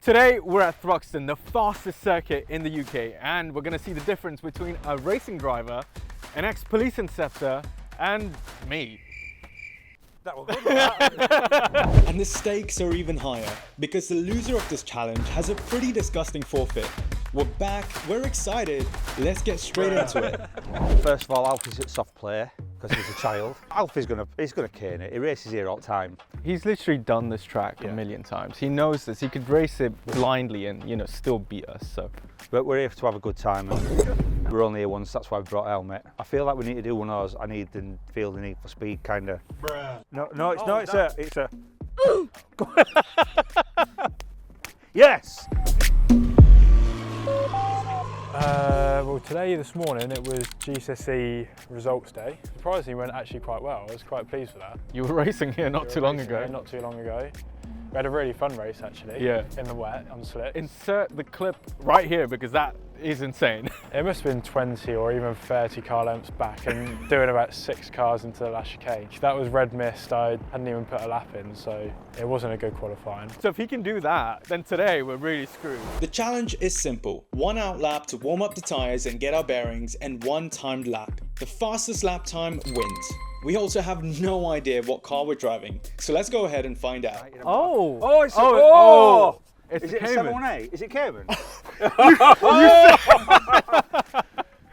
Today we're at Thruxton, the fastest circuit in the UK, and we're going to see the difference between a racing driver, an ex-police interceptor, and me. That was good. And the stakes are even higher, because the loser of this challenge has a pretty disgusting forfeit. We're back, we're excited, let's get straight into it. First of all, Alfie's at soft play because he's a child. Alfie's gonna cane it. He races here all the time. He's literally done this track a million times. He knows this. He could race it blindly and, you know, still beat us. So, But we're here to have a good time. And we're only here once. That's why I've brought a helmet. I feel like we need to do one of those. I feel the need for speed, kind of. No, it's not. It's a. Yes. Well, this morning, it was GCSE results day. Surprisingly, went actually quite well. I was quite pleased with that. you were racing here not too long ago. Not too long ago. We had a really fun race actually. Yeah. In the wet, on slick. Insert the clip right here because that is insane. It must have been 20 or even 30 car lengths back and doing about 6 cars into the last chicane. That was red mist. I hadn't even put a lap in, so it wasn't a good qualifying. So if he can do that, then today we're really screwed. The challenge is simple. 1 out lap to warm up the tyres and get our bearings, and 1 timed lap. The fastest lap time wins. We also have no idea what car we're driving, so let's go ahead and find out. Oh! It's It's Is it a 718? Is it Cayman?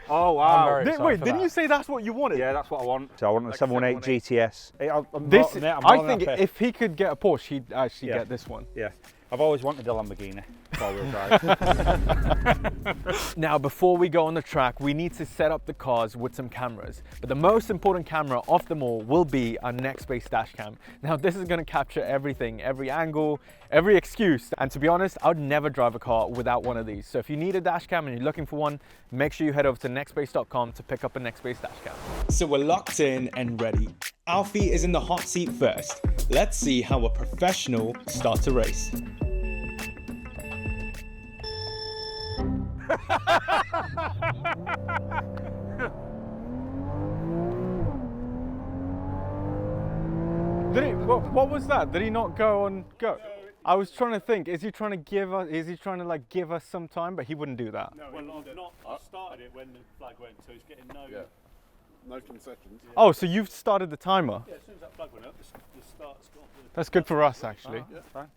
Oh wow! I'm very excited Wait, for didn't that. you say that's what you wanted? Yeah, that's what I want. So I want a 718 GTS. I think if he could get a Porsche, he'd actually get this one. Yeah, I've always wanted a Lamborghini. 4-wheel drive. Now, before we go on the track, we need to set up the cars with some cameras. But the most important camera of them all will be our Nextbase dash cam. Now, this is going to capture everything, every angle, every excuse. And to be honest, I would never drive a car without one of these. So if you need a dash cam and you're looking for one, make sure you head over to nextbase.com to pick up a Nextbase dash cam. So we're locked in and ready. Alfie is in the hot seat first. Let's see how a professional starts a race. What was that? Did he not go on go? I was trying to think, is he trying to give us some time, but he wouldn't do that. No, I started it when the flag went, so he's getting no concessions. Yeah. Oh, so you've started the timer? Yeah, as soon as that flag went up, the start's gone. That's good for us, actually. Yeah, fine.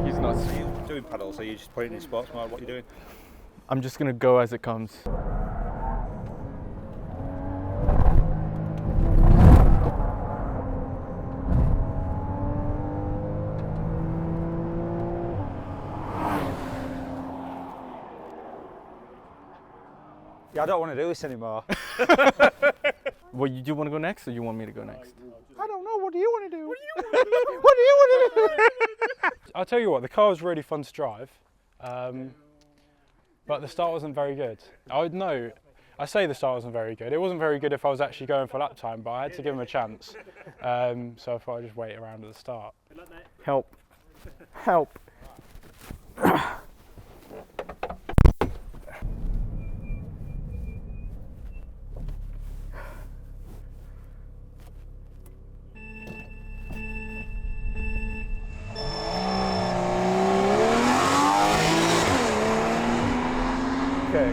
He's not. Are you doing paddles? Are you just putting in sports mode? What are you doing? I'm just gonna go as it comes. Yeah, I don't want to do this anymore. Well, do you want to go next, or you want me to go next? I don't know. What do you want to do? What do you want to do? I'll tell you what, the car was really fun to drive, but the start wasn't very good. I say the start wasn't very good. It wasn't very good if I was actually going for lap time, but I had to give him a chance. So I thought I'd just wait around at the start. Help. Help. Okay.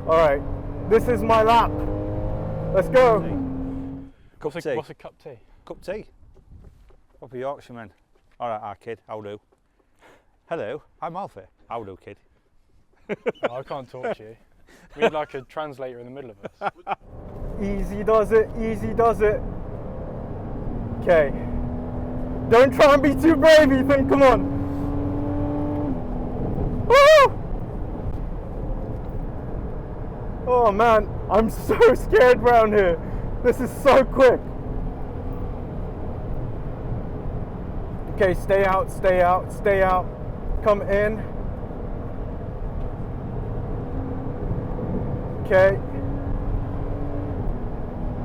All right, this is my lap. Let's go. Cup tea. What's a cup tea? Cup tea. Up a Yorkshireman. All right, our kid. How do? Hello, I'm Alfie. How do, kid? Oh, I can't talk to you. We need like a translator in the middle of us. Easy does it, easy does it. Okay. Don't try and be too brave, Ethan, come on. Woo! Oh man, I'm so scared round here. This is so quick. Okay, stay out, stay out, stay out. Come in. Okay.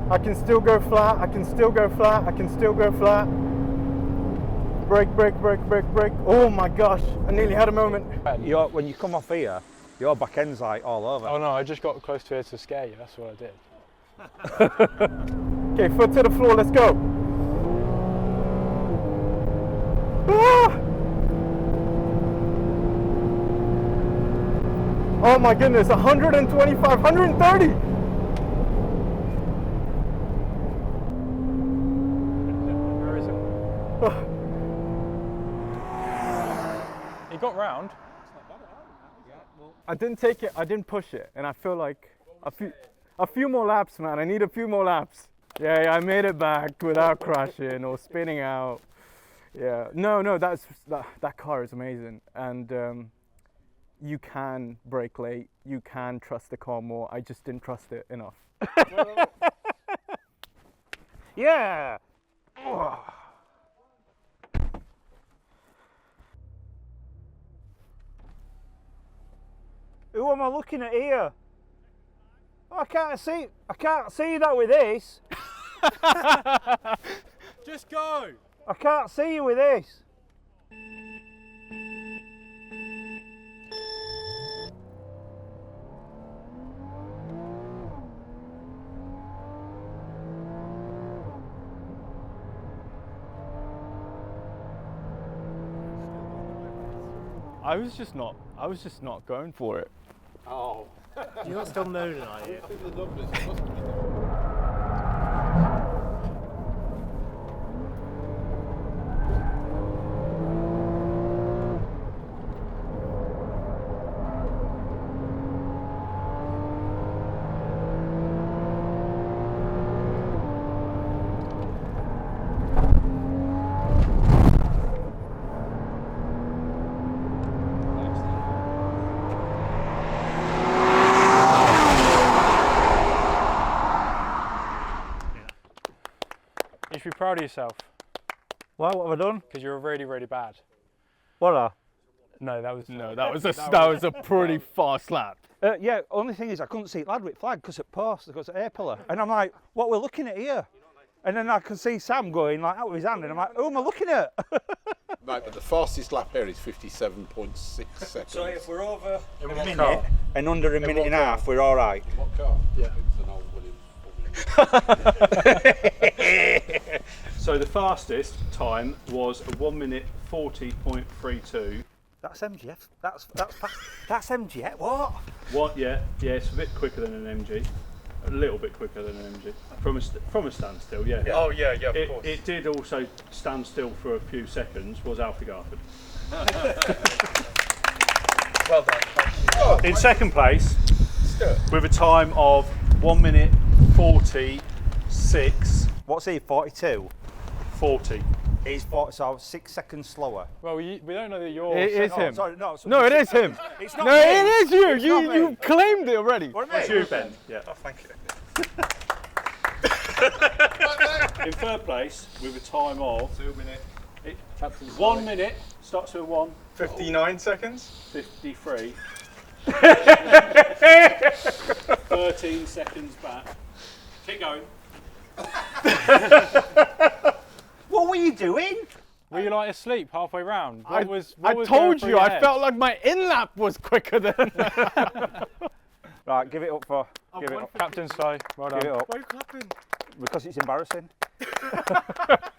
I can still go flat, I can still go flat, I can still go flat. Brake, brake, brake, brake, brake. Oh my gosh, I nearly had a moment. When you come off here, your back end's like all over. Oh no, I just got close to here to scare you, that's what I did. Okay, foot to the floor, let's go. Ah! Oh my goodness, 125, 130. Where is it? He got round. I didn't take it, I didn't push it, and I feel like a few more laps, man. I need a few more laps. Yeah, I made it back without crashing or spinning out. Yeah, no, that car is amazing, and you can brake late, you can trust the car more. I just didn't trust it enough. Yeah! Who am I looking at here? I can't see that with this. Just go! I can't see you with this. I was just not going for it. Oh. You're not still moaning, are you? You should be proud of yourself, Well, what have I done? because you're really, really bad. What? No, that was That was a pretty fast lap. Yeah, only thing is I couldn't see Ladwick flag because it passed, because it's A-pillar. And I'm like, what we're looking at here? And then I can see Sam going like out with his hand, and I'm like, who am I looking at? Mate, but the fastest lap here is 57.6 seconds. So if we're over a minute car. and under a minute and a half, we're all right. What car? Yeah. It's an old Williams. So the fastest time was 1 minute 40.32. That's MGF. That's fast. That's MGF. What? What? Yeah, it's a bit quicker than an MG. A little bit quicker than an MG. From a standstill, yeah. Oh yeah, of course. It did also stand still for a few seconds, was Alfie Garford. Well done. Thank you. In second place, with a time of 1 minute 46. What's he? 42. 40. He's 40, so 6 seconds slower. Well, we don't know that you're. It is him. Sorry, no. No, it is him. It's not No, me. it is you. It's not You me. claimed it already. What It's you, Ben. Yeah. Oh, thank you. In third place, with a time of 2 minutes. 1 minute, starts with 1, 59 seconds. 53. 13 seconds back. Keep going. What were you doing? Were you like asleep halfway round? I What was told going through you, your I head? felt like my in-lap was quicker than... Right, give it up for. Give it up. Captain Sly, well done. Give it up. Why are you clapping? Because it's embarrassing. We've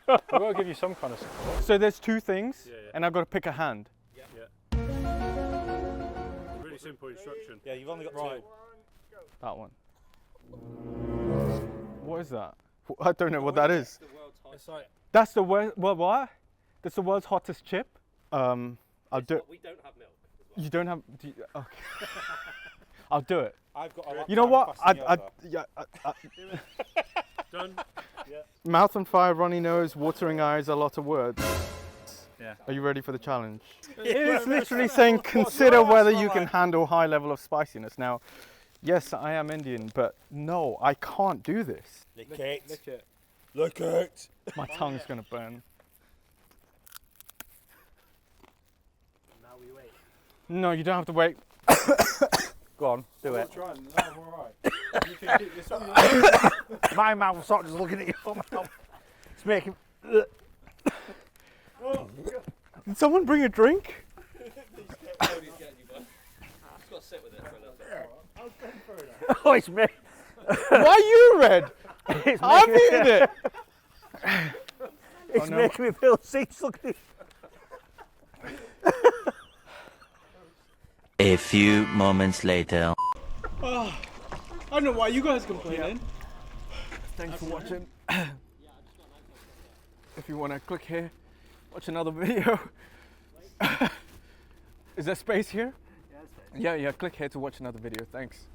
got to give you some kind of support. So there's two things, Yeah. and I've got to pick a hand. Really simple instruction. Yeah, you've only got Right. That one. What is that? I don't know what that is. It's like, That's the world. Well, what? That's the world's hottest chip. I'll do. We don't have milk. You don't have. Okay. I'll do it. I've got a You know what? done. Mouth on fire, runny nose, watering eyes, a lot of words. Yeah. Are you ready for the challenge? It is literally saying consider whether you can handle high level of spiciness. Now, yes, I am Indian, but no, I can't do this. Lick it. Lick it. My tongue's gonna burn. we wait? No, you don't have to wait. Go on, do it. Trying. No, I'm alright. You can keep this on your My mouth's sort of just looking at your mouth. It's making. Did someone bring a drink? Oh, it's me. Why are you red? It's I've making, eaten it. it's no. making me feel sick. Look at it. A few moments later. I don't know why you guys complaining. Thanks for watching. If you want to click here, watch another video. Is there space here? Yeah, click here to watch another video. Thanks.